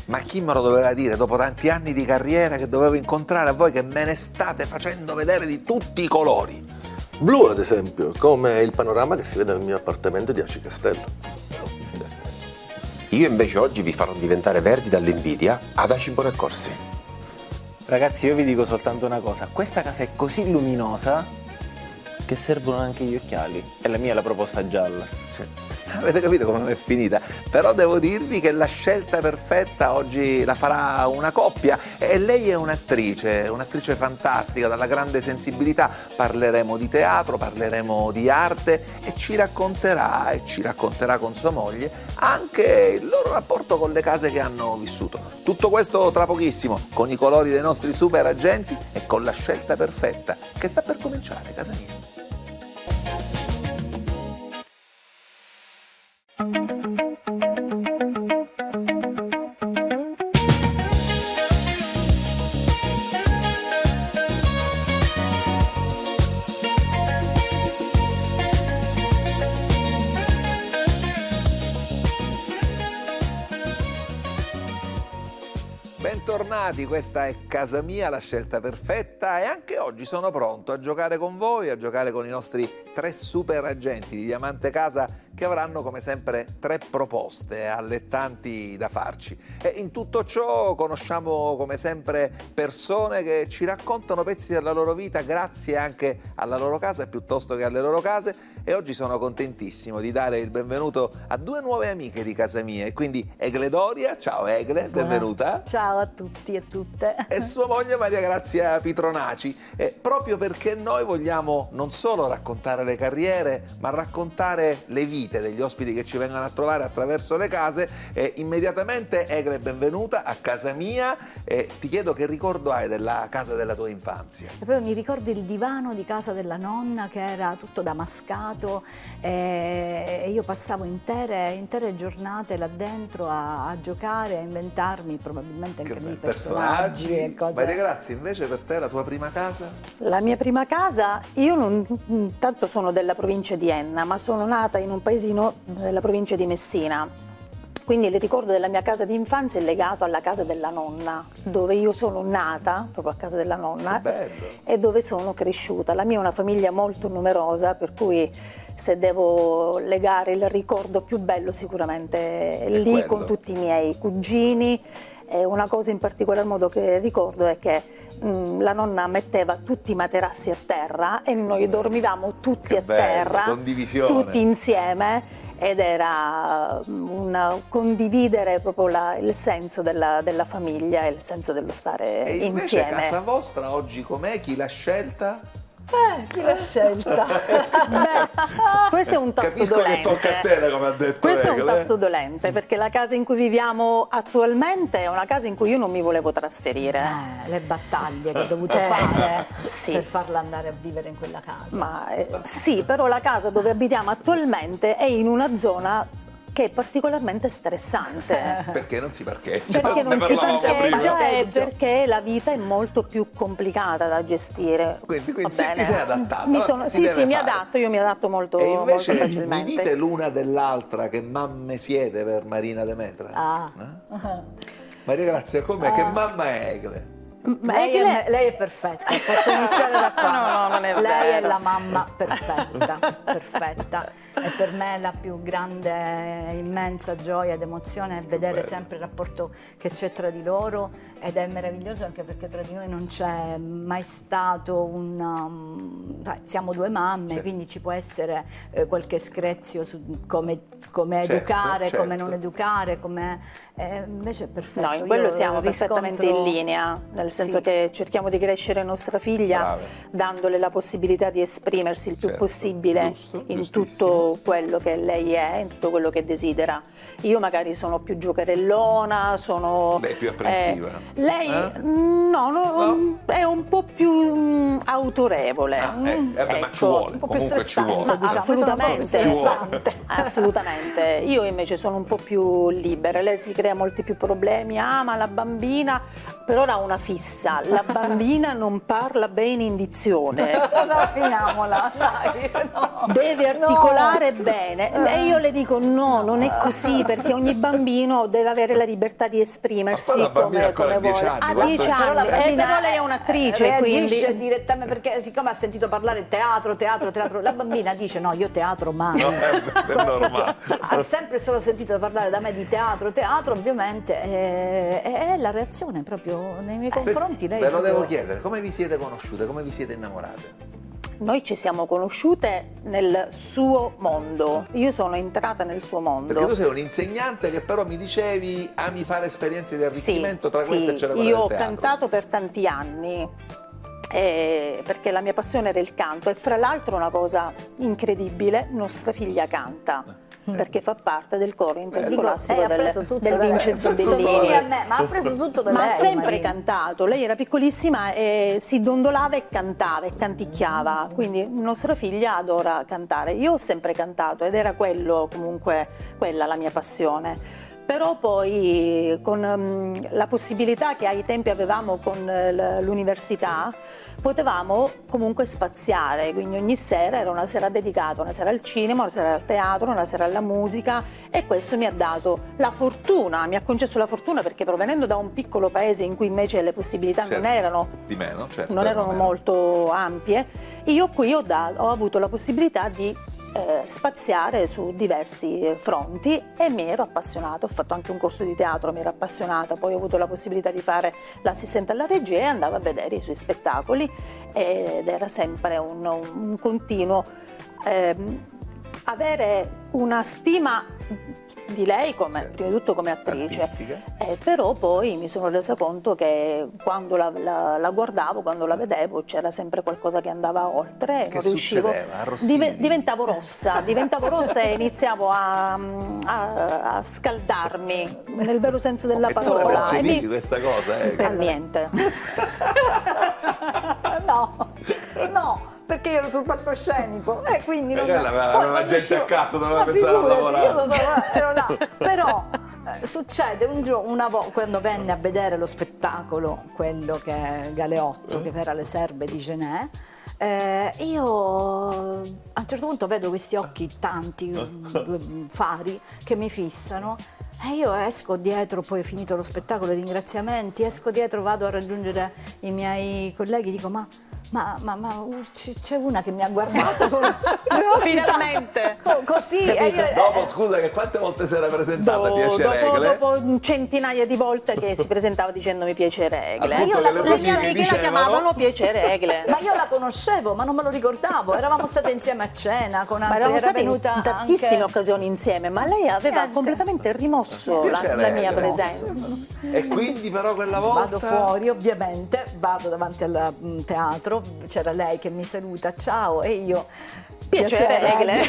Ma chi me lo doveva dire dopo tanti anni di carriera che dovevo incontrare a voi che me ne state facendo vedere di tutti i colori? Blu, ad esempio, come il panorama che si vede nel mio appartamento di Aci Castello. Io invece oggi vi farò diventare verdi dall'invidia ad Aci Bonaccorsi. Ragazzi, io vi dico soltanto una cosa, questa casa è così luminosa che servono anche gli occhiali. E la mia è la proposta gialla. Cioè, avete capito come è finita? Però devo dirvi che la scelta perfetta oggi la farà una coppia e lei è un'attrice fantastica, dalla grande sensibilità. Parleremo di teatro, parleremo di arte e ci racconterà con sua moglie anche il loro rapporto con le case che hanno vissuto. Tutto questo tra pochissimo, con i colori dei nostri super agenti e con la scelta perfetta che sta per cominciare, casa mia. Bentornati, questa è Casa Mia, la scelta perfetta, e anche oggi sono pronto a giocare con voi, a giocare con i nostri 3 super agenti di Diamante Casa che avranno come sempre 3 proposte allettanti da farci. E in tutto ciò conosciamo come sempre persone che ci raccontano pezzi della loro vita grazie anche alla loro casa piuttosto che alle loro case, e oggi sono contentissimo di dare il benvenuto a 2 nuove amiche di Casa Mia, e quindi Egle Doria. Ciao Egle, benvenuta. Ciao a tutti e tutte. E sua moglie Maria Grazia Pitronaci, proprio perché noi vogliamo non solo raccontare le carriere, ma raccontare le vite degli ospiti che ci vengono a trovare attraverso le case. Immediatamente Egle, benvenuta a Casa Mia, ti chiedo che ricordo hai della casa della tua infanzia? Proprio mi ricordo il divano di casa della nonna che era tutto damascato, e io passavo intere giornate là dentro a giocare, a inventarmi probabilmente anche dei personaggi e cose. Maria Grazia, invece per te la tua prima casa? La mia prima casa, io non tanto sono della provincia di Enna, ma sono nata in un paesino della provincia di Messina. Quindi il ricordo della mia casa di infanzia è legato alla casa della nonna, dove io sono nata, proprio a casa della nonna, e dove sono cresciuta. La mia è una famiglia molto numerosa, per cui se devo legare il ricordo più bello sicuramente è lì, quello, con tutti i miei cugini. E una cosa in particolar modo che ricordo è che la nonna metteva tutti i materassi a terra e noi dormivamo tutti a terra, condivisione, tutti insieme. Ed era condividere proprio il senso della famiglia e il senso dello stare e insieme. E casa vostra oggi com'è? Chi l'ha scelta? Chi l'ha scelta? Beh, questo è un tasto Capisco dolente. che tocca a te, come ha detto Questo è un Egle. tasto dolente, perché la casa in cui viviamo attualmente è una casa in cui io non mi volevo trasferire. Le battaglie che ho dovuto fare sì. per farla andare a vivere in quella casa. Ma sì, però la casa dove abitiamo attualmente è in una zona che è particolarmente stressante. Perché non si parcheggia? Perché non Ne si parlavamo parcheggia prima. e perché la vita è molto più complicata da gestire. Quindi Va ti bene. sei adattata? Sì, mi adatto, io mi adatto molto, E molto invece mi facilmente. dite l'una dell'altra che mamme siete per Marina Demetra? Maria Grazia, com'è? Che mamma è Egle? Lei è perfetta, posso iniziare da qua. No, non è lei è vero. la mamma perfetta, perfetta. E per me la più grande, immensa gioia ed emozione è vedere sempre il rapporto che c'è tra di loro, ed è meraviglioso anche perché tra di noi non c'è mai stato siamo 2 mamme, quindi ci può essere qualche screzio su come educare, come non educare, invece è perfetto. No, in quello Io siamo perfettamente in linea, nel senso che cerchiamo di crescere nostra figlia dandole la possibilità di esprimersi il più possibile in tutto quello che lei è, in tutto quello che desidera. Io magari sono più giocherellona, Lei è più apprensiva? Lei no, è un po' più autorevole. Ma ci vuole, un po' più comunque ci stressante, vuole. Assolutamente. Assolutamente. Io invece sono un po' più libera, lei si crea molti più problemi, ma la bambina per ora ha una fissa fissa, la bambina non parla bene in dizione, No, finiamola, dai, no. deve articolare bene. E io le dico no, non è così, perché ogni bambino deve avere la libertà di esprimersi Ma poi la bambina come ancora vuole. ha 10 anni, Ha quanto- 10 Però la anni, bambina però lei è un'attrice, reagisce quindi direttamente, perché siccome ha sentito parlare teatro, la bambina dice no, io teatro mai. è normale. Ha sempre solo sentito parlare da me di teatro, ovviamente, è la reazione proprio nei miei confronti. Lei Ve lo proprio- devo chiedere, come vi siete conosciute, come vi siete innamorate? noi ci siamo conosciute nel suo mondo. Io sono entrata nel suo mondo. Perché tu sei un insegnante che però mi dicevi ami fare esperienze di arricchimento, tra sì, queste c'era quella io del ho teatro. cantato per tanti anni. Perché la mia passione era il canto e fra l'altro una cosa incredibile, nostra figlia canta perché fa parte del coro interscolastico ha preso tutto del da lei. Vincenzo Somigli Bellini. a me, ma ha preso tutto da Ma lei. ha sempre Marina. cantato, lei era piccolissima e si dondolava e cantava e canticchiava, quindi nostra figlia adora cantare. Io ho sempre cantato ed era quello comunque quella la mia passione. Però poi con la possibilità che ai tempi avevamo con l'università potevamo comunque spaziare, quindi ogni sera era una sera dedicata, una sera al cinema, una sera al teatro, una sera alla musica e questo mi ha dato la fortuna, mi ha concesso la fortuna perché provenendo da un piccolo paese in cui invece le possibilità Certo, non erano di meno, certo, non erano molto ampie, io qui ho avuto la possibilità di spaziare su diversi fronti e mi ero appassionata, ho fatto anche un corso di teatro, mi ero appassionata, poi ho avuto la possibilità di fare l'assistente alla regia e andavo a vedere i suoi spettacoli ed era sempre un continuo avere una stima di lei prima di tutto come attrice, Artistica. però poi mi sono resa conto che quando la guardavo, quando la vedevo c'era sempre qualcosa che andava oltre e Che non riuscivo. succedeva? Arrossivi? Diventavo rossa e iniziavo a scaldarmi nel vero senso della E tu la parola. percepivi questa cosa? Per niente. No, perché io ero sul palcoscenico e quindi non... Quella aveva poi quando gente uscivo- a casa, doveva Ma pensare a figurati, lavorare. io lo so, ero là. Però succede una volta quando venne a vedere lo spettacolo, quello che è Galeotto, che era Le Serve di Genè, io a un certo punto vedo questi occhi tanti, due fari che mi fissano. E io esco dietro, poi è finito lo spettacolo, i ringraziamenti, esco dietro, vado a raggiungere i miei colleghi, dico ma c'è una che mi ha guardato Finalmente. così e io, Dopo, scusa, che quante volte si era presentata Piacere Egle? Dopo centinaia di volte che si presentava dicendomi Piacere Egle. Appunto, Io che le le tue mie amiche amiche la dicevano- chiamavano Piacere Egle. ma io la conoscevo, ma non me lo ricordavo, eravamo state insieme a cena con Ma altri, eravamo era state venuta in tantissime anche... occasioni insieme, ma lei aveva Niente. completamente rimosso la Piacere mia Egle. presenza. E quindi però quella volta... Vado fuori, ovviamente, vado davanti al teatro, c'era lei che mi saluta, ciao, e io... Piacere Egle.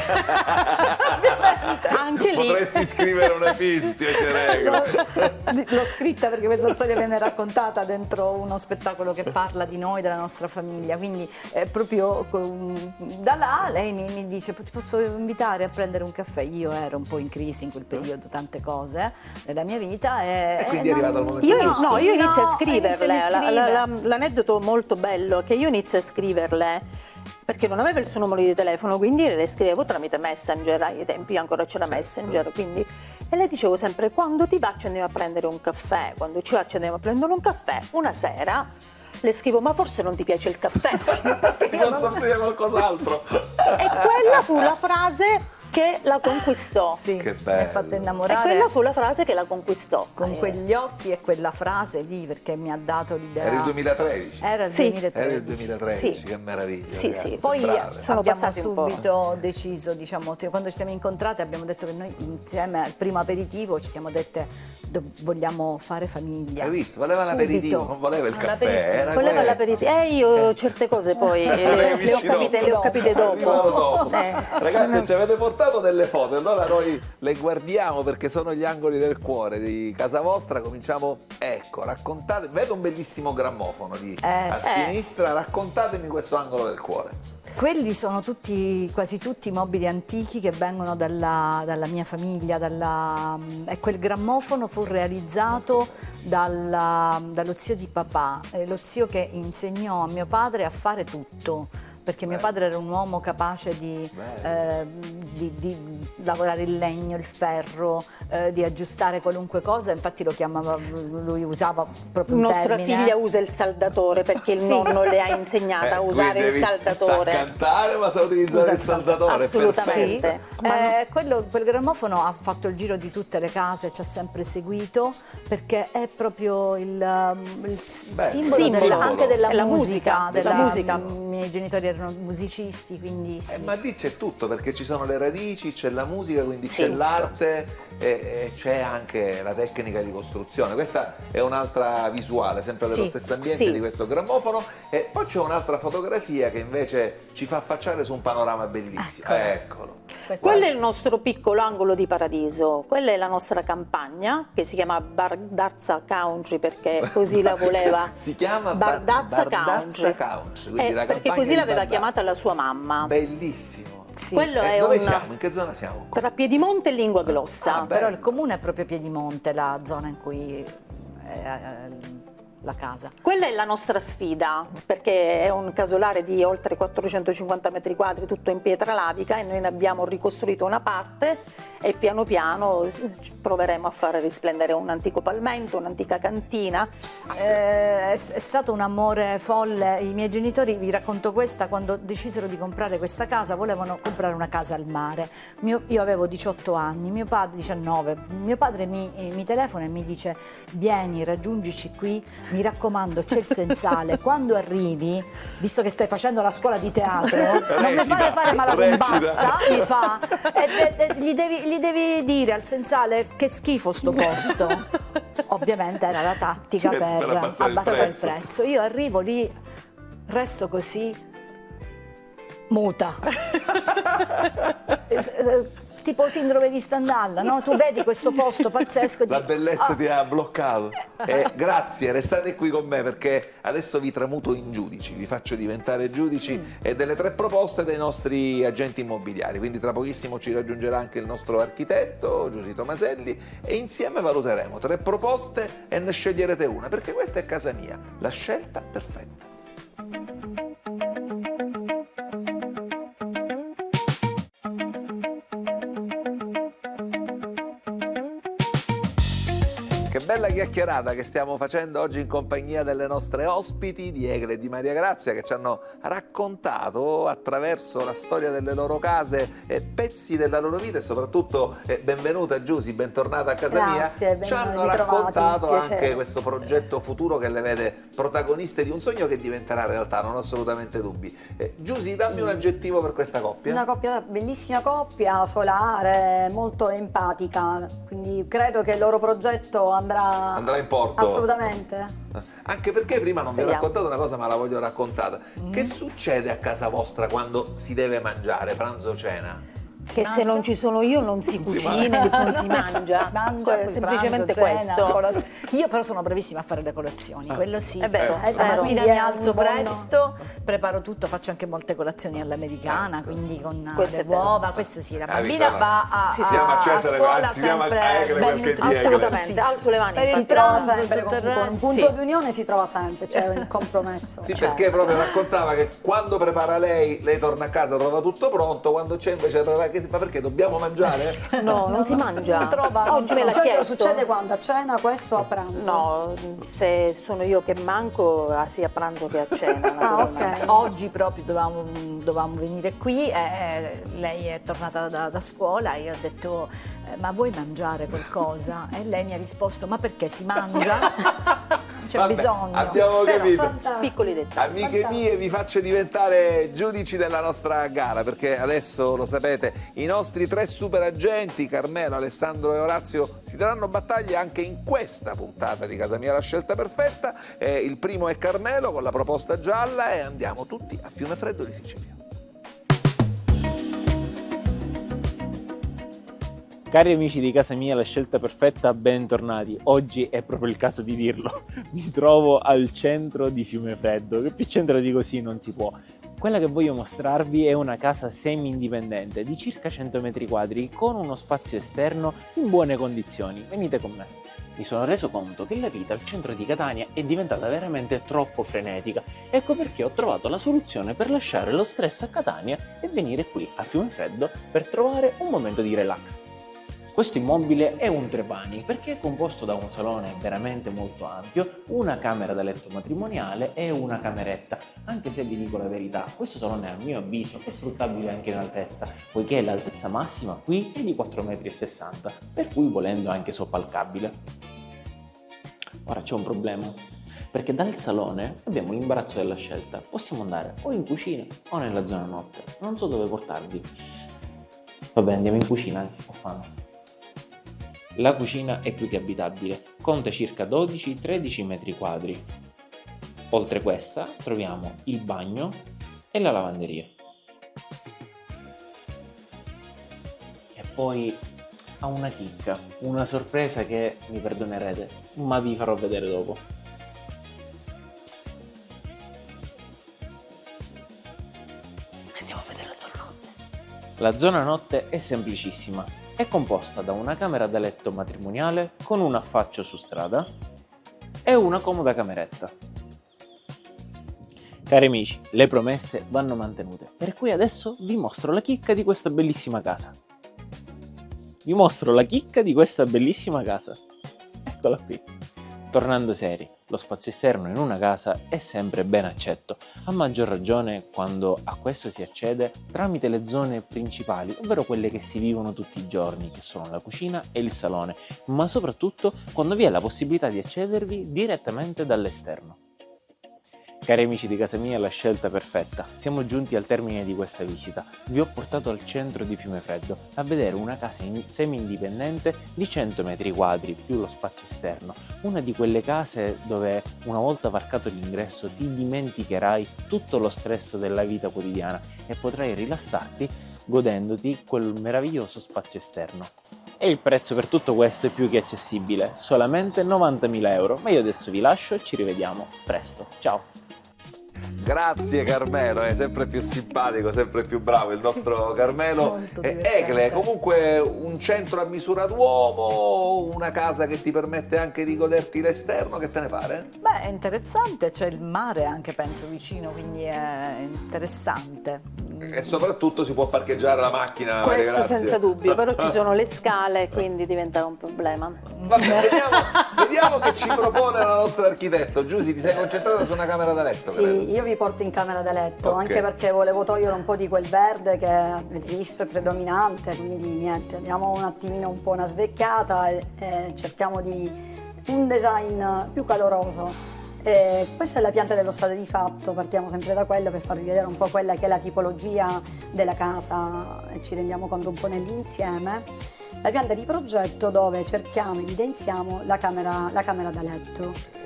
Anche lì. Potresti scrivere un epis, Piacere Egle. L'ho scritta perché questa storia viene raccontata dentro uno spettacolo che parla di noi, della nostra famiglia, quindi proprio da là lei mi dice ti posso invitare a prendere un caffè. Io ero un po' in crisi in quel periodo, tante cose nella mia vita E quindi è no, arrivato al momento Io giusto. inizio a No, scriverle, iniziami a scrivere. l'aneddoto molto bello è che io inizio a scriverle perché non aveva il suo numero di telefono, quindi le scrivevo tramite Messenger, ai tempi ancora c'era Messenger, quindi e le dicevo sempre quando ti va ci andiamo a prendere un caffè, quando ci va ci andiamo a prendere un caffè, una sera le scrivo ma forse non ti piace il caffè? Ti posso offrire qualcos'altro? E quella fu la frase che la conquistò. sì, Che mi ha fatto bello. E innamorare quella fu la frase che la conquistò. con quegli occhi e quella frase lì, perché mi ha dato l'idea. Era il 2013. Era il Sì. 2013. Era il 2013, Sì. che meraviglia. Sì, ragazzi, sì. Poi brave. Sono abbiamo passati un po'. subito deciso, diciamo, quando ci siamo incontrate abbiamo detto che noi insieme al primo aperitivo ci siamo dette vogliamo fare famiglia. Hai visto? Voleva Subito. l'aperitivo, non voleva il caffè. Era Voleva quello. l'aperitivo. Io certe cose poi le ho capite Arrivano dopo. dopo. Ragazzi, ci avete portato delle foto, allora noi le guardiamo perché sono gli angoli del cuore di casa vostra. Cominciamo, ecco, raccontate, vedo un bellissimo grammofono lì a sì. sinistra, raccontatemi questo angolo del cuore. Quelli sono quasi tutti mobili antichi che vengono dalla mia famiglia, e quel grammofono fu realizzato dallo zio di papà, lo zio che insegnò a mio padre a fare tutto. Perché mio padre era un uomo capace di lavorare il legno, il ferro, di aggiustare qualunque cosa, infatti lo chiamava, lui usava proprio un Nostra termine. figlia usa il saldatore perché il nonno le ha insegnata a usare il saldatore. Sa cantare ma sa utilizzare il saldatore. Assolutamente. Quel grammofono ha fatto il giro di tutte le case, ci ha sempre seguito perché è proprio il simbolo anche della musica. I miei genitori erano musicisti, quindi sì. Ma lì c'è tutto, perché ci sono le radici, c'è la musica, quindi c'è l'arte e c'è anche la tecnica di costruzione. Questa è un'altra visuale, sempre dello stesso ambiente di questo grammofono, e poi c'è un'altra fotografia che invece ci fa affacciare su un panorama bellissimo. Eccolo. Quello è il nostro piccolo angolo di paradiso, quella è la nostra campagna che si chiama Bardazza Country perché così la voleva. Si chiama Bardazza Country, quindi la perché così l'aveva chiamata la sua mamma. Bellissimo. Sì. Quello è dove siamo? In che zona siamo? Tra Piedimonte e Lingua Glossa. Però il comune è proprio Piedimonte, la zona in cui la casa. Quella è la nostra sfida, perché è un casolare di oltre 450 metri quadri, tutto in pietra lavica, e noi ne abbiamo ricostruito una parte e piano piano proveremo a fare risplendere un antico palmento, un'antica cantina. È stato un amore folle. I miei genitori, vi racconto questa, quando decisero di comprare questa casa, volevano comprare una casa al mare. Io avevo 18 anni, mio padre 19, mio padre mi telefona e mi dice: vieni, raggiungici qui, mi raccomando, c'è il sensale, quando arrivi, visto che stai facendo la scuola di teatro, non mi fare mala combassa, mi fa, gli devi dire al sensale che schifo sto posto. Ovviamente era la tattica per abbassare il prezzo. Io arrivo lì, resto così muta. Tipo sindrome di Stendhal, no? Tu vedi questo posto pazzesco. La bellezza ti ha bloccato. Grazie, restate qui con me perché adesso vi tramuto in giudici, vi faccio diventare giudici delle 3 proposte dei nostri agenti immobiliari. Quindi tra pochissimo ci raggiungerà anche il nostro architetto Giusy Tomaselli e insieme valuteremo 3 proposte e ne sceglierete una, perché questa è casa mia, la scelta perfetta. Che bella chiacchierata che stiamo facendo oggi in compagnia delle nostre ospiti di Egle e di Maria Grazia, che ci hanno raccontato attraverso la storia delle loro case pezzi della loro vita e soprattutto benvenuta Giusy, bentornata a casa mia. Ci hanno raccontato anche questo progetto futuro che le vede protagoniste di un sogno che diventerà realtà, non ho assolutamente dubbi. Giusy, dammi un aggettivo per questa coppia. Una coppia, bellissima coppia, solare, molto empatica, quindi credo che il loro progetto andrà in porto. Assolutamente. Anche perché prima non vi ho raccontato una cosa, ma la voglio raccontare. Che succede a casa vostra quando si deve mangiare, pranzo o cena? Che se non ci sono io non si cucina, non si mangia. Si mangia, semplicemente pranzo, cena, questo. Io però sono bravissima a fare le colazioni, quello sì. È vero, è La vero. mattina mi alzo presto, preparo tutto, faccio anche molte colazioni all'americana, quindi con le uova, questo sì, la bambina va a scuola sempre ben nutrita. Assolutamente, alzo le mani. Si il trova pranzo, sempre tutto il con un resto. punto Sì. di unione, si trova sempre, c'è un compromesso. Sì, perché proprio raccontava che quando prepara lei torna a casa, trova tutto pronto, quando c'è invece ma perché dobbiamo mangiare? No, non si mangia. Oggi me l'ha chiesto. Succede quando? A cena questo o a pranzo? No, se sono io che manco sia a pranzo che a cena. Ok. Oggi proprio dovevamo venire qui e lei è tornata da scuola e io ho detto ma vuoi mangiare qualcosa? E lei mi ha risposto ma perché si mangia? C'è Vabbè, bisogno. abbiamo capito. Piccoli dettagli. Amiche mie, vi faccio diventare giudici della nostra gara, perché adesso lo sapete, i nostri 3 super agenti, Carmelo, Alessandro e Orazio, si daranno battaglia anche in questa puntata di Casa Mia la scelta perfetta. Il primo è Carmelo con la proposta gialla e andiamo tutti a Fiumefreddo di Sicilia. Cari amici di casa mia, la scelta perfetta, bentornati. Oggi è proprio il caso di dirlo. Mi trovo al centro di Fiumefreddo, che più centro di così non si può. Quella che voglio mostrarvi è una casa semi-indipendente di circa 100 metri quadri con uno spazio esterno in buone condizioni. Venite con me. Mi sono reso conto che la vita al centro di Catania è diventata veramente troppo frenetica. Ecco perché ho trovato la soluzione per lasciare lo stress a Catania e venire qui a Fiumefreddo per trovare un momento di relax. Questo immobile è un trepani perché è composto da un salone veramente molto ampio, una camera da letto matrimoniale e una cameretta. Anche se vi dico la verità, questo salone a mio avviso è sfruttabile anche in altezza, poiché l'altezza massima qui è di 4,60 m, per cui volendo anche soppalcabile. Ora c'è un problema, perché dal salone abbiamo l'imbarazzo della scelta. Possiamo andare o in cucina o nella zona notte. Non so dove portarvi. Vabbè, andiamo in cucina, ho fame. La cucina è più che abitabile, conta circa 12-13 metri quadri. Oltre questa troviamo il bagno e la lavanderia. E poi ha una chicca, una sorpresa che mi perdonerete, ma vi farò vedere dopo. Psst. Andiamo a vedere la zona notte. La zona notte è semplicissima. È composta da una camera da letto matrimoniale con un affaccio su strada e una comoda cameretta. Cari amici, le promesse vanno mantenute, per cui adesso vi mostro la chicca di questa bellissima casa. Eccola qui. Tornando seri, lo spazio esterno in una casa è sempre ben accetto, a maggior ragione quando a questo si accede tramite le zone principali, ovvero quelle che si vivono tutti i giorni, che sono la cucina e il salone, ma soprattutto quando vi è la possibilità di accedervi direttamente dall'esterno. Cari amici di casa mia, la scelta perfetta. Siamo giunti al termine di questa visita. Vi ho portato al centro di Fiumefreddo a vedere una casa semi-indipendente di 100 metri quadri più lo spazio esterno. Una di quelle case dove una volta varcato l'ingresso ti dimenticherai tutto lo stress della vita quotidiana e potrai rilassarti godendoti quel meraviglioso spazio esterno. E il prezzo per tutto questo è più che accessibile, solamente 90.000 euro. Ma io adesso vi lascio e ci rivediamo presto. Ciao! Grazie Carmelo, è sempre più simpatico, sempre più bravo il nostro Carmelo. E Egle, comunque un centro a misura d'uomo, una casa che ti permette anche di goderti l'esterno, che te ne pare? Beh, è interessante, c'è il mare anche penso vicino, quindi è interessante. E soprattutto si può parcheggiare la macchina. Questo grazie. senza dubbio, però ci sono le scale, quindi diventa un problema. Vabbè, vediamo che ci propone la nostra architetto. Giusy, ti sei concentrata su una camera da letto? Sì, io vi porto in camera da letto, Ok. anche perché volevo togliere un po' di quel verde che avete visto è predominante, quindi niente, diamo un attimino un po' una svecchiata e cerchiamo di un design più caloroso. Questa è la pianta dello stato di fatto, partiamo sempre da quello per farvi vedere un po' quella che è la tipologia della casa e ci rendiamo conto un po' nell'insieme. La pianta di progetto dove cerchiamo, evidenziamo la camera da letto.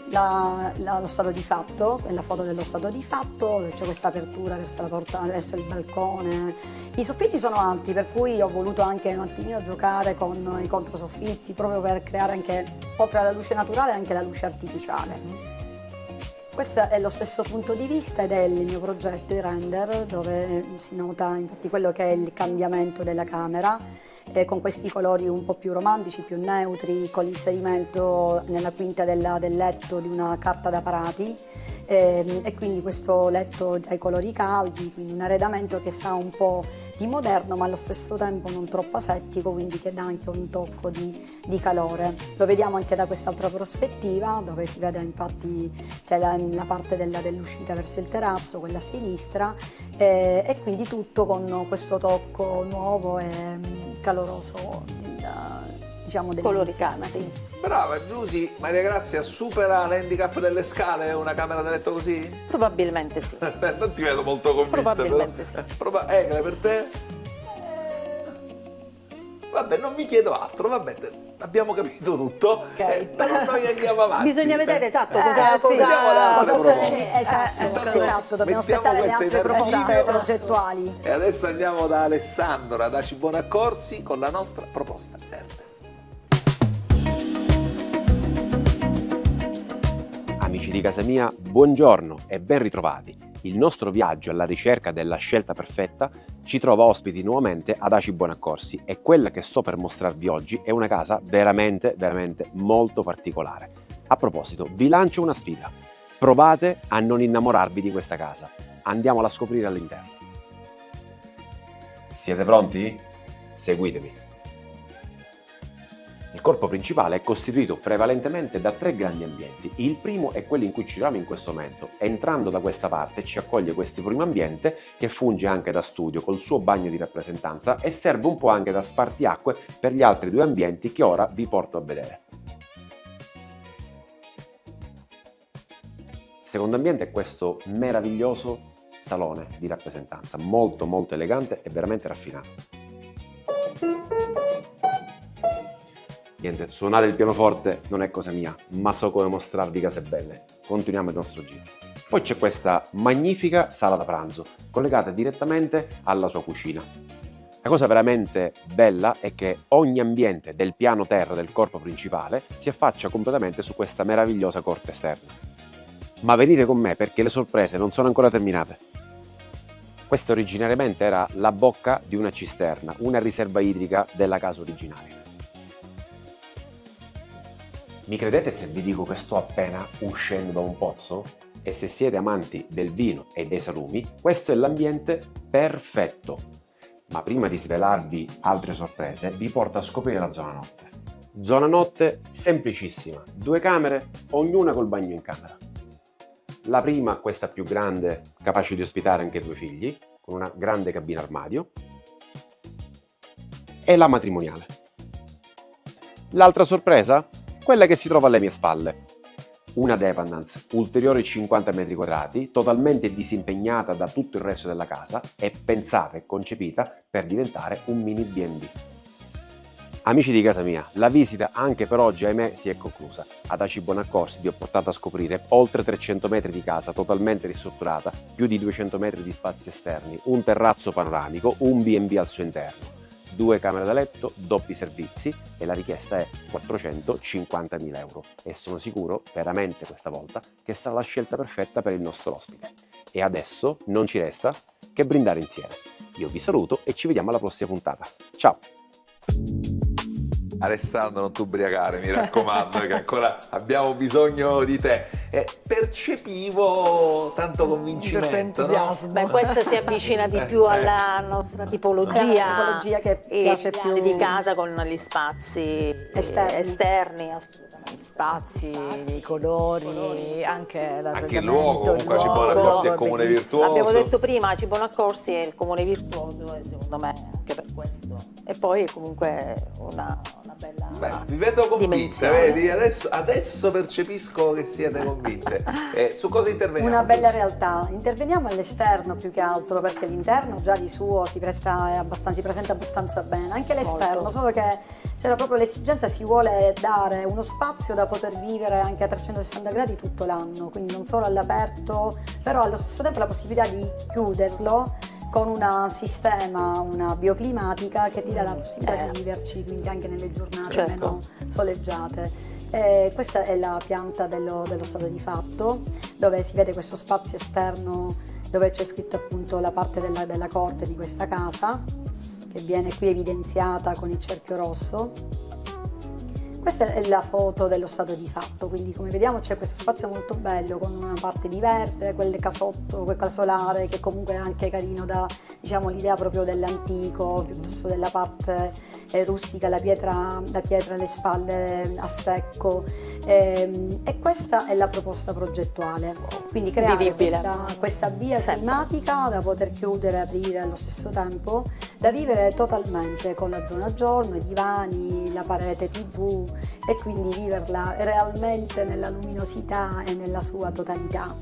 Lo stato di fatto, la foto dello stato di fatto, dove c'è questa apertura verso la porta, verso il balcone. I soffitti sono alti, per cui ho voluto anche un attimino giocare con i controsoffitti, proprio per creare anche, oltre alla luce naturale, anche la luce artificiale. Questo è lo stesso punto di vista ed è il mio progetto, il render, dove si nota infatti quello che è il cambiamento della camera, con questi colori un po' più romantici, più neutri, con l'inserimento nella quinta del letto di una carta da parati e quindi questo letto dai colori caldi, quindi un arredamento che sa un po' di moderno ma allo stesso tempo non troppo asettico, quindi che dà anche un tocco di calore. Lo vediamo anche da quest'altra prospettiva, dove si vede infatti c'è la parte dell'uscita verso il terrazzo, quella a sinistra, e quindi tutto con questo tocco nuovo e caloroso diciamo Colori dell'insieme, caldi. sì. Brava Giusy, Maria Grazia supera l'handicap delle scale una camera da letto così? Probabilmente sì. Non ti vedo molto convinta. Probabilmente però. sì. Egle, per te? Vabbè, non mi chiedo altro, vabbè. abbiamo capito tutto, Ok. però noi andiamo avanti. Bisogna vedere esatto sì, vediamo le altre proposte. Esatto, dobbiamo Mettiamo aspettare le queste altre proposte energie. progettuali. E adesso andiamo da Alessandra, da Cibuona Accorsi, con la nostra proposta verde. Amici di casa mia, buongiorno e ben ritrovati. Il nostro viaggio alla ricerca della scelta perfetta ci trova ospiti nuovamente ad Aci Buonaccorsi e quella che sto per mostrarvi oggi è una casa veramente molto particolare. A proposito, vi lancio una sfida. Provate a non innamorarvi di questa casa. Andiamola a scoprire all'interno. Siete pronti? Seguitemi. Il corpo principale è costituito prevalentemente da 3 grandi ambienti. Il primo è quello in cui ci troviamo in questo momento. Entrando da questa parte ci accoglie questo primo ambiente che funge anche da studio col suo bagno di rappresentanza e serve un po' anche da spartiacque per gli altri 2 ambienti che ora vi porto a vedere. Il secondo ambiente è questo meraviglioso salone di rappresentanza, molto elegante e veramente raffinato. Niente, suonare il pianoforte non è cosa mia, ma so come mostrarvi case belle. Continuiamo il nostro giro. Poi c'è questa magnifica sala da pranzo, collegata direttamente alla sua cucina. La cosa veramente bella è che ogni ambiente del piano terra del corpo principale si affaccia completamente su questa meravigliosa corte esterna. Ma venite con me perché le sorprese non sono ancora terminate. Questa originariamente era la bocca di una cisterna, una riserva idrica della casa originaria. Mi credete se vi dico che sto appena uscendo da un pozzo? E se siete amanti del vino e dei salumi, questo è l'ambiente perfetto. Ma prima di svelarvi altre sorprese, vi porto a scoprire la zona notte. Zona notte semplicissima, 2 camere, ognuna col bagno in camera. La prima, questa più grande, capace di ospitare anche 2 figli, con una grande cabina armadio. E la matrimoniale. L'altra sorpresa? Quella che si trova alle mie spalle. Una dependance, ulteriori 50 metri quadrati, totalmente disimpegnata da tutto il resto della casa e pensata e concepita per diventare un mini B&B. Amici di casa mia, la visita anche per oggi, ahimè, si è conclusa. Ad Aci Buonaccorsi vi ho portato a scoprire oltre 300 metri di casa totalmente ristrutturata, più di 200 metri di spazi esterni, un terrazzo panoramico, un B&B al suo interno. 2 camere da letto, doppi servizi e la richiesta è 450.000 euro e sono sicuro, veramente questa volta, che sarà la scelta perfetta per il nostro ospite. E adesso non ci resta che brindare insieme. Io vi saluto e ci vediamo alla prossima puntata. Ciao! Alessandro, non ti ubriacare, mi raccomando, che ancora abbiamo bisogno di te. Percepivo tanto convincimento, entusiasmo. Beh, questa si avvicina di più alla nostra tipologia, tipologia che piace più di casa con gli spazi esterni assolutamente. Spazi, i colori, anche Anche il luogo, comunque Aci Buonaccorsi è il comune virtuoso. Abbiamo detto prima, Aci Buonaccorsi è il comune virtuoso e secondo me anche per questo. E poi comunque una bella Vi vedo convinte, dimensione. vedi? Adesso percepisco che siete convinte. Su cosa interveniamo? Una bella realtà. Interveniamo all'esterno più che altro perché l'interno già di suo si presenta abbastanza bene, anche l'esterno, Molto. solo che c'era proprio l'esigenza, si vuole dare uno spazio da poter vivere anche a 360 gradi tutto l'anno, quindi non solo all'aperto, però allo stesso tempo la possibilità di chiuderlo con un sistema, una bioclimatica che ti dà la possibilità di viverci quindi anche nelle giornate Certo. meno soleggiate. Questa è la pianta dello stato di fatto, dove si vede questo spazio esterno dove c'è scritto appunto la parte della corte di questa casa, che viene qui evidenziata con il cerchio rosso. Questa è la foto dello stato di fatto, quindi come vediamo c'è questo spazio molto bello con una parte di verde, quel casotto, quel casolare che comunque è anche carino da, diciamo, l'idea proprio dell'antico, piuttosto della parte rustica, la pietra alle spalle a secco. E questa è la proposta progettuale, quindi creare Vivibile. questa via climatica da poter chiudere e aprire allo stesso tempo, da vivere totalmente con la zona giorno, i divani, la parete TV, e quindi viverla realmente nella luminosità e nella sua totalità.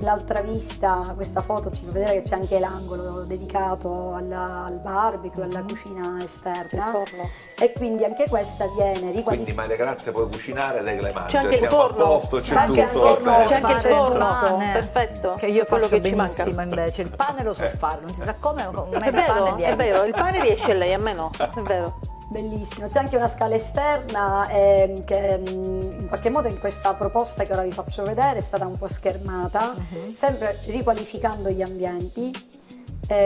l'altra vista, questa foto ci fa vedere che c'è anche l'angolo dedicato al barbecue, alla cucina esterna. Il forno. E quindi anche questa viene Quindi riqualificata. Maria Grazia puoi cucinare dei le mangia, C'è anche il siamo a forno. posto, c'è C'è anche tutto. il forno. perfetto. C'è anche il Fare il forno, pane, perfetto. che io quello faccio che ci manca. benissimo invece. Il pane lo so fare, non si sa come, ma È vero, è vero, il pane riesce a lei, a me no, è vero. Bellissimo, c'è anche una scala esterna che in qualche modo in questa proposta che ora vi faccio vedere è stata un po' schermata, sempre riqualificando gli ambienti.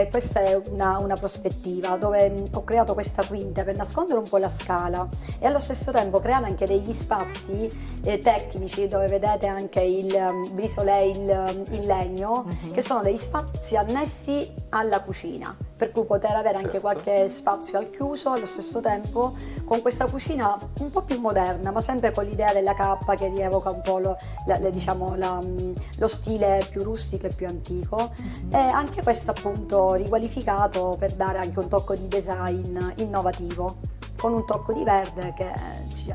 Questa è una prospettiva dove ho creato questa quinta per nascondere un po' la scala e allo stesso tempo creare anche degli spazi tecnici dove vedete anche il brisolè, il legno, che sono degli spazi annessi alla cucina, per cui poter avere anche qualche spazio al chiuso, allo stesso tempo con questa cucina un po' più moderna, ma sempre con l'idea della cappa che rievoca un po' lo stile più rustico e più antico. E anche questo appunto riqualificato per dare anche un tocco di design innovativo, con un tocco di verde che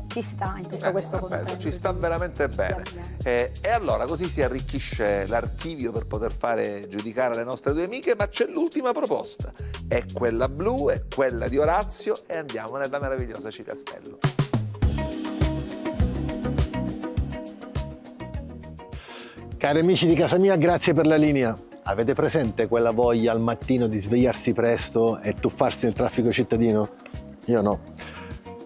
ci sta in tutto questo bello, contesto. ci sta veramente bene. E allora così si arricchisce l'archivio per poter fare giudicare le nostre due amiche, ma c'è l'ultima proposta, è quella blu, è quella di Orazio e andiamo nella meravigliosa Cicastello. Cari amici di casa mia, grazie per la linea. Avete presente quella voglia al mattino di svegliarsi presto e tuffarsi nel traffico cittadino? Io no.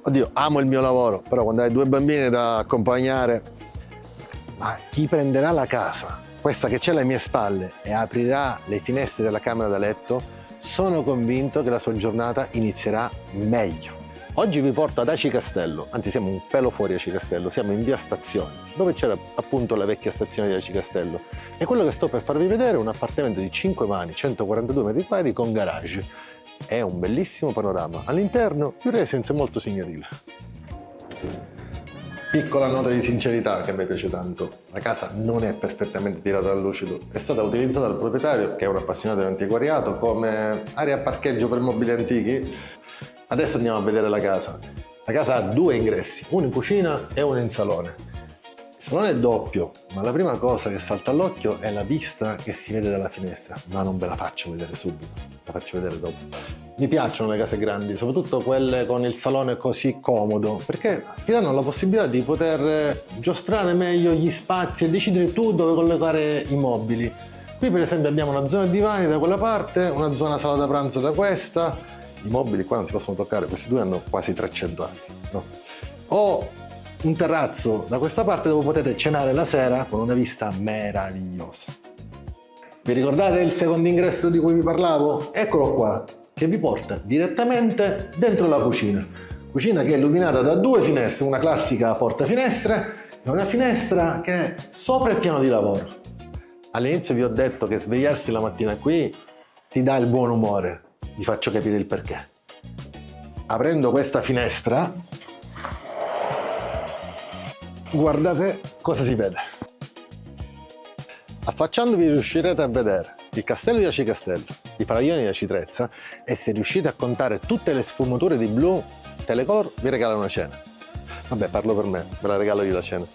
Oddio, amo il mio lavoro, però quando hai due bambini da accompagnare, ma chi prenderà la casa, questa che c'è alle mie spalle, e aprirà le finestre della camera da letto, sono convinto che la sua giornata inizierà meglio. Oggi vi porto ad Aci Castello, anzi siamo un pelo fuori Aci Castello, siamo in via Stazione, dove c'era appunto la vecchia stazione di Aci Castello. E quello che sto per farvi vedere è un appartamento di 5 vani, 142 metri quadri con garage. È un bellissimo panorama. All'interno più residence molto signorile. Piccola nota di sincerità che a me piace tanto. La casa non è perfettamente tirata al lucido. È stata utilizzata dal proprietario, che è un appassionato di antiquariato, come area parcheggio per mobili antichi. Adesso andiamo a vedere la casa. La casa ha 2 ingressi, uno in cucina e uno in salone. Il salone è doppio, ma la prima cosa che salta all'occhio è la vista che si vede dalla finestra, ma non ve la faccio vedere subito, la faccio vedere dopo. Mi piacciono le case grandi, soprattutto quelle con il salone così comodo, perché ti danno la possibilità di poter giostrare meglio gli spazi e decidere tu dove collocare i mobili. Qui per esempio abbiamo una zona divani da quella parte, una zona sala da pranzo da questa. I mobili qua non si possono toccare, questi due hanno quasi 300 anni, no? Ho un terrazzo da questa parte dove potete cenare la sera con una vista meravigliosa. Vi ricordate il secondo ingresso di cui vi parlavo? Eccolo qua, che vi porta direttamente dentro la cucina. Cucina che è illuminata da 2 finestre, una classica porta finestre e una finestra che è sopra il piano di lavoro. All'inizio vi ho detto che svegliarsi la mattina qui ti dà il buon umore. Vi faccio capire il perché. Aprendo questa finestra, guardate cosa si vede. Affacciandovi riuscirete a vedere il castello di Aci Castello, i padiglioni di Aci Trezza, e se riuscite a contare tutte le sfumature di blu, Telecolor vi regala una cena. Vabbè, parlo per me, ve la regalo io la cena.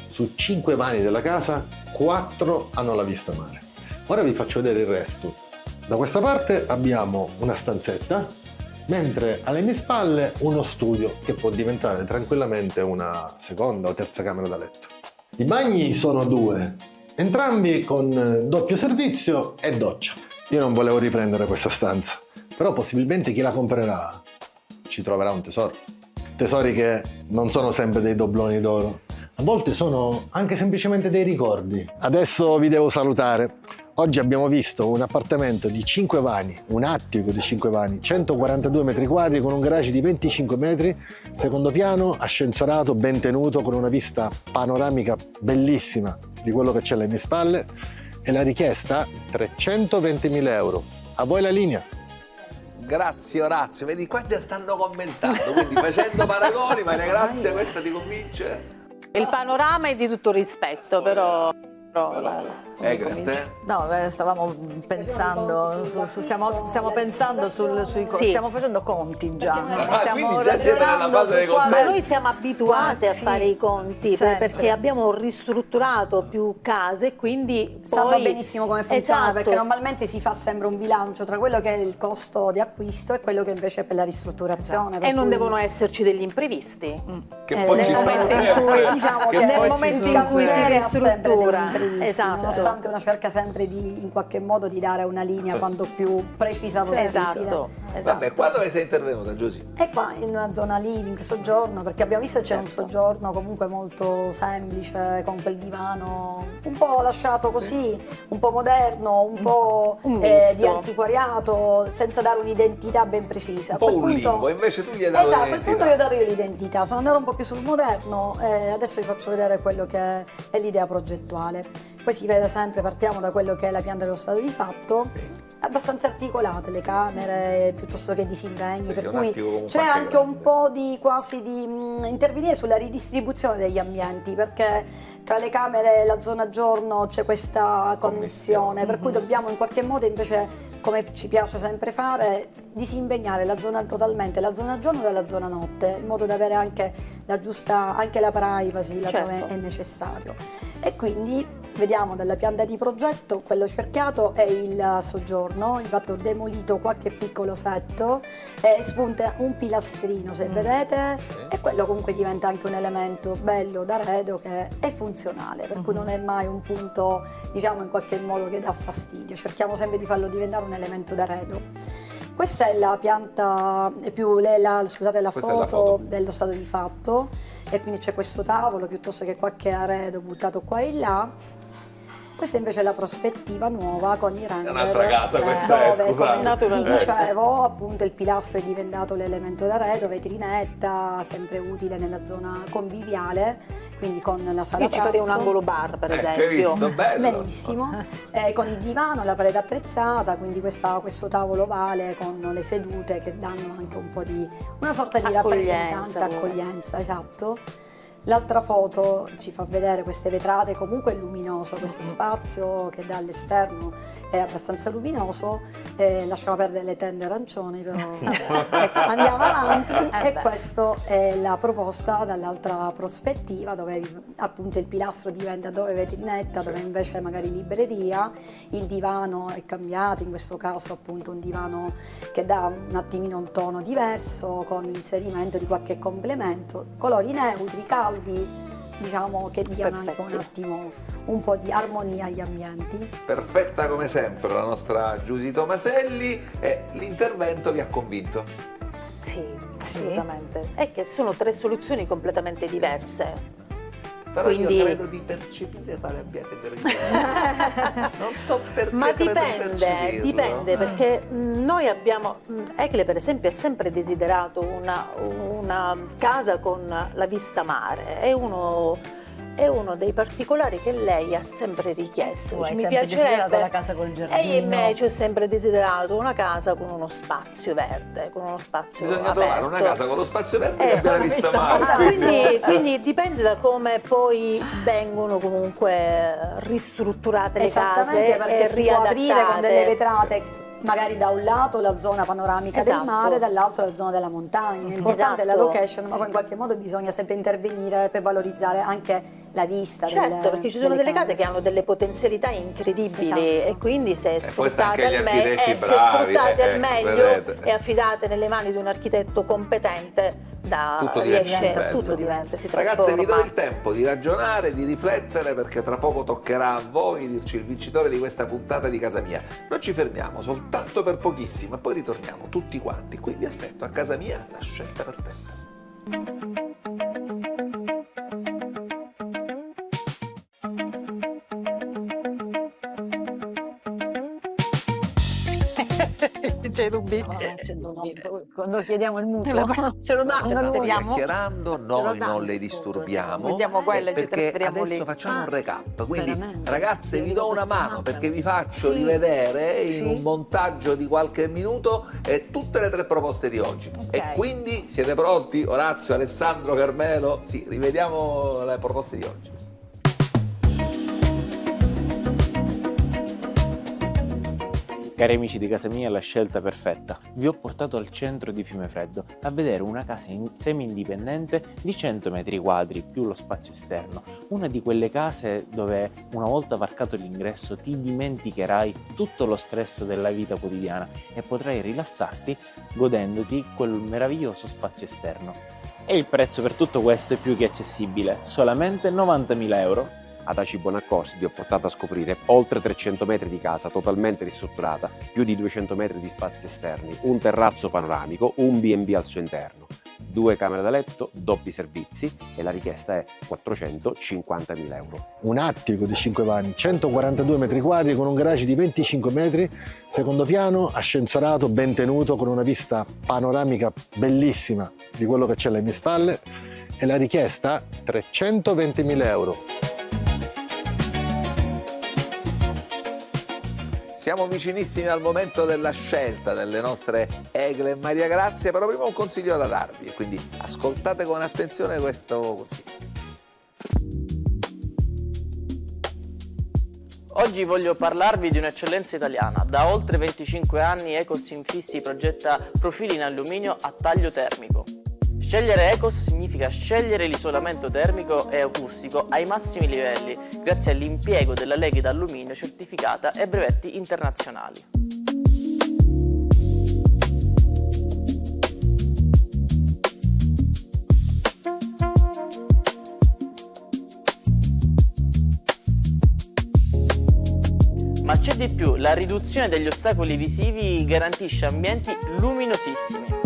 Su 5 vani della casa, 4 hanno la vista mare. Ora vi faccio vedere il resto. Da questa parte abbiamo una stanzetta, mentre alle mie spalle uno studio che può diventare tranquillamente una seconda o terza camera da letto. I bagni sono 2, entrambi con doppio servizio e doccia. Io non volevo riprendere questa stanza, però possibilmente chi la comprerà ci troverà un tesoro. Tesori che non sono sempre dei dobloni d'oro, a volte sono anche semplicemente dei ricordi. Adesso vi devo salutare. Oggi abbiamo visto un appartamento di 5 vani, un attico di 5 vani, 142 metri quadri con un garage di 25 metri, secondo piano, ascensorato, ben tenuto, con una vista panoramica bellissima di quello che c'è alle mie spalle, e la richiesta 320.000 euro. A voi la linea. Grazie Orazio, vedi qua già stanno commentando, quindi facendo paragoni, Maria Grazia, questa ti convince? Il panorama è di tutto rispetto, però Te? No, stavamo pensando, stiamo pensando stiamo facendo conti già, no? Stiamo quindi già siete nella ragionando fase dei su quale- Ma noi siamo abituate a Sì, fare i conti sempre. perché abbiamo ristrutturato più case e quindi Sanno poi... benissimo come funziona, Esatto. perché normalmente si fa sempre un bilancio tra quello che è il costo di acquisto e quello che invece è per la ristrutturazione. per E non cui- devono esserci degli imprevisti. Che poi ci nel sono momento in sempre. cui, diciamo Che che poi nel ci momento sono in cui si sempre. ha sempre degli ristruttura. imprevisti, Esatto. nonostante uno cerca sempre di in qualche modo di dare una linea quanto più precisa possibile. Esatto. Vabbè, qua dove sei intervenuta, Giusy? E qua in una zona living, soggiorno, perché abbiamo visto che c'è un soggiorno comunque molto semplice, con quel divano un po' lasciato così, un po' moderno, un po' Un misto. di antiquariato, senza dare un'identità ben precisa. Un po' A quel un punto- limbo, invece tu gli hai dato Esatto, a quel punto l'identità. gli ho dato io l'identità, sono andata un po' più sul moderno e adesso vi faccio vedere quello che è l'idea progettuale. Poi si vede sempre, partiamo da quello che è la pianta dello stato di fatto, abbastanza articolate le camere, piuttosto che disimpegni, Perché per è un cui attico comunque c'è anche anche grande. un po' di quasi di intervenire sulla ridistribuzione degli ambienti, perché tra le camere e la zona giorno c'è questa connessione, per cui dobbiamo in qualche modo invece, come ci piace sempre fare, disimpegnare la zona totalmente, la zona giorno dalla zona notte, in modo da avere anche la giusta, anche la privacy laddove Certo. è necessario. E quindi vediamo dalla pianta di progetto, quello cerchiato è il soggiorno, infatti ho demolito qualche piccolo setto e spunta un pilastrino, se vedete, e quello comunque diventa anche un elemento bello d'arredo che è funzionale, per cui non è mai un punto, diciamo, in qualche modo che dà fastidio, cerchiamo sempre di farlo diventare un elemento d'arredo. Questa è la pianta, scusate, la Questa è la foto foto. dello stato di fatto, e quindi c'è questo tavolo piuttosto che qualche arredo buttato qua e là. Questa invece è la prospettiva nuova con i render. un'altra casa questa, dove, scusate. come vi dicevo, appunto il pilastro è diventato l'elemento d'arredo, vetrinetta, sempre utile nella zona conviviale, quindi con la sala Io ci farei un pranzo. angolo bar, per Hai esempio. visto? Bello. Benissimo, con il divano, la parete attrezzata, quindi questo tavolo ovale con le sedute che danno anche un po' di una sorta di Accoglienza, rappresentanza, pure. accoglienza, esatto. L'altra foto ci fa vedere queste vetrate, comunque è luminoso questo spazio che dall'esterno è abbastanza luminoso, lasciamo perdere le tende arancioni, però ecco, andiamo avanti e questa è la proposta dall'altra prospettiva, dove appunto il pilastro diventa dove vetrinetta, dove invece magari libreria, il divano è cambiato, in questo caso appunto un divano che dà un attimino un tono diverso con l'inserimento di qualche complemento, colori neutri, caldi, diciamo, che diano anche un attimo un po' di armonia agli ambienti. Perfetta come sempre la nostra Giusy Tomaselli, e l'intervento vi ha convinto? Sì, assolutamente. È che sono tre soluzioni completamente diverse. Però Quindi- io credo di percepire quale abbiate percepito. Non so perché Ma credo di dipende, percepirlo. dipende, perché noi abbiamo, Egle per esempio ha sempre desiderato una casa con la vista mare, è uno dei particolari che lei ha sempre richiesto. Tu hai Mi sempre desiderato piacerebbe, la casa col e giardino. io invece ho sempre desiderato una casa con uno spazio verde, con uno spazio Bisogna aperto. trovare una casa con lo spazio verde che abbia la una vista vista mare. mare. Quindi dipende da come poi vengono comunque ristrutturate le Esattamente, case perché e si può aprire con delle riadattate. vetrate, magari da un lato la zona panoramica del Esatto. mare, dall'altro la zona della montagna. L'importante è la Esatto. location, ma poi in qualche modo bisogna sempre intervenire per valorizzare anche la vista. Certo, perché ci sono delle case che hanno delle potenzialità incredibili, Esatto. e quindi se E poi sta sfruttate anche gli al, architetti se bravi, sfruttate al meglio vedete. e affidate nelle mani di un architetto competente, Tutto diventa bello. tutto diventa, si Ragazze, vi do trasforma. il tempo di ragionare, di riflettere, perché tra poco toccherà a voi dirci il vincitore di questa puntata di Casa Mia. Noi ci fermiamo soltanto per pochissimo e poi ritorniamo tutti quanti. Qui vi aspetto a Casa Mia, la scelta perfetta. C'è dubbi? Quando chiediamo il mutuo, ce lo danno. Stiamo lui. chiacchierando, noi non le disturbiamo, Vediamo quella e ci perché trasferiamo adesso lì. facciamo un recap. Quindi veramente? ragazze, vi do una mano perché vi faccio Sì. rivedere in Sì. un montaggio di qualche minuto tutte le tre proposte di oggi. E quindi siete pronti? Orazio, Alessandro, Carmelo? Sì, rivediamo le proposte di oggi. Cari amici di casa mia, la scelta perfetta. Vi ho portato al centro di Fiumefreddo a vedere una casa semi-indipendente di 100 metri quadri più lo spazio esterno. Una di quelle case dove una volta varcato l'ingresso ti dimenticherai tutto lo stress della vita quotidiana e potrai rilassarti godendoti quel meraviglioso spazio esterno. E il prezzo per tutto questo è più che accessibile, solamente 90.000 euro. Ad Aci Bonaccorsi vi ho portato a scoprire oltre 300 metri di casa totalmente ristrutturata, più di 200 metri di spazi esterni, un terrazzo panoramico, un B&B al suo interno, 2 camere da letto, doppi servizi e la richiesta è 450.000 euro. Un attico di 5 vani, 142 metri quadri con un garage di 25 metri, secondo piano, ascensorato, ben tenuto, con una vista panoramica bellissima di quello che c'è alle mie spalle e la richiesta 320.000 euro. Siamo vicinissimi al momento della scelta delle nostre Egle e Maria Grazia, però prima un consiglio da darvi e quindi ascoltate con attenzione questo consiglio. Oggi voglio parlarvi di un'eccellenza italiana. Da oltre 25 anni Ecos Infissi progetta profili in alluminio a taglio termico. Scegliere Ecos significa scegliere l'isolamento termico e acustico ai massimi livelli, grazie all'impiego della leghe d'alluminio certificata e brevetti internazionali. Ma c'è di più, la riduzione degli ostacoli visivi garantisce ambienti luminosissimi.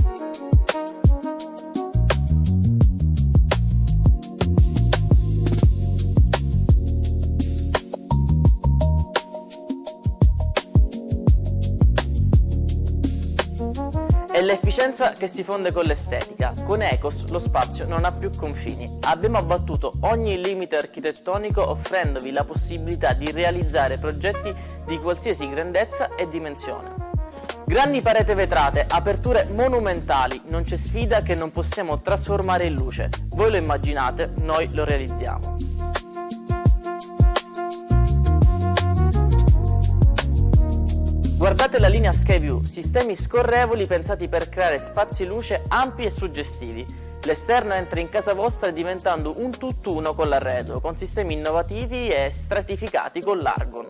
È l'efficienza che si fonde con l'estetica. Con Ecos lo spazio non ha più confini. Abbiamo abbattuto ogni limite architettonico offrendovi la possibilità di realizzare progetti di qualsiasi grandezza e dimensione. Grandi pareti vetrate, aperture monumentali, non c'è sfida che non possiamo trasformare in luce. Voi lo immaginate, noi lo realizziamo. Guardate la linea Skyview, sistemi scorrevoli pensati per creare spazi luce ampi e suggestivi. L'esterno entra in casa vostra diventando un tutt'uno con l'arredo, con sistemi innovativi e stratificati con l'Argon.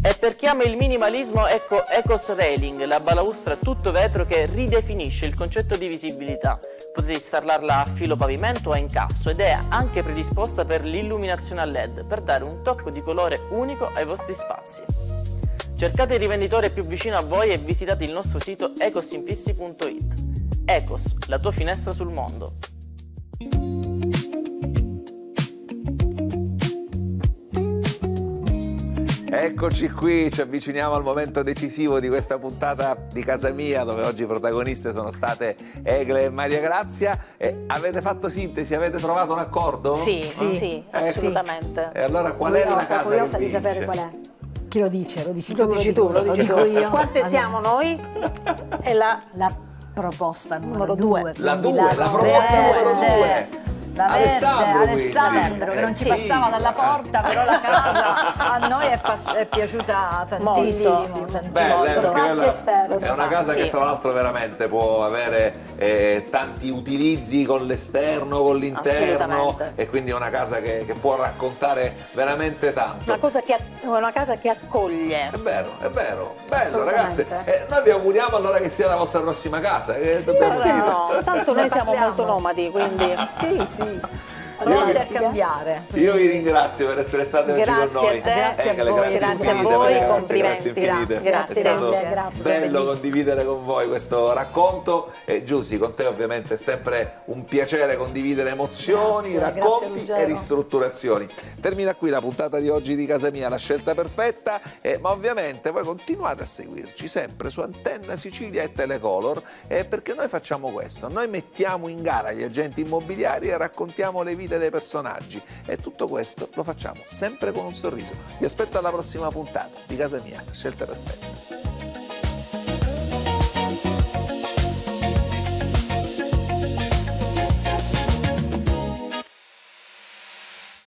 E per chi ama il minimalismo, ecco Ecos Railing, la balaustra tutto vetro che ridefinisce il concetto di visibilità. Potete installarla a filo pavimento o a incasso ed è anche predisposta per l'illuminazione a LED per dare un tocco di colore unico ai vostri spazi. Cercate il rivenditore più vicino a voi e visitate il nostro sito ecosinfissi.it. Ecos, la tua finestra sul mondo. Eccoci qui, ci avviciniamo al momento decisivo di questa puntata di Casa Mia, dove oggi protagoniste sono state Egle e Maria Grazia. Avete fatto sintesi? Avete trovato un accordo? Sì, assolutamente. E allora qual è la casa curiosa che di sapere vince? qual è. Chi lo dice? Lo dici Lo dici tu, lo dico io. Quante Allora, siamo noi? E la proposta Numero numero due. 2. La proposta numero 2. La Alessandro, che non ci Sì. passava dalla porta, però la casa a noi è piaciuta tantissimo. Bella, Spazio quella esterno. è una casa che tra l'altro veramente può avere tanti utilizzi con l'esterno, con l'interno, Assolutamente. e quindi è una casa che può raccontare veramente tanto. una casa che accoglie. È vero, bello Assolutamente. ragazzi. Noi vi auguriamo allora che sia la vostra prossima casa. Dobbiamo dire. No, tanto noi siamo parliamo. molto nomadi, quindi Sì. Pronti a cambiare. Io vi ringrazio per essere state oggi Grazie con noi. a te. Grazie a Egle, voi, grazie grazie a infinite, voi, Maria, complimenti, grazie infinite. grazie, È stato grazie, bello bellissimo. condividere con voi questo racconto. E Giusy, con te ovviamente è sempre un piacere condividere emozioni, Grazie, racconti grazie, e Ruggero. ristrutturazioni. Termina qui la puntata di oggi di Casa Mia, la scelta perfetta, ma ovviamente voi continuate a seguirci sempre su Antenna Sicilia e Telecolor, perché noi facciamo questo, noi mettiamo in gara gli agenti immobiliari e raccontiamo le vite dei personaggi, e tutto questo lo facciamo sempre con un sorriso. Vi aspetto alla prossima puntata di Casa Mia, la scelta perfetta.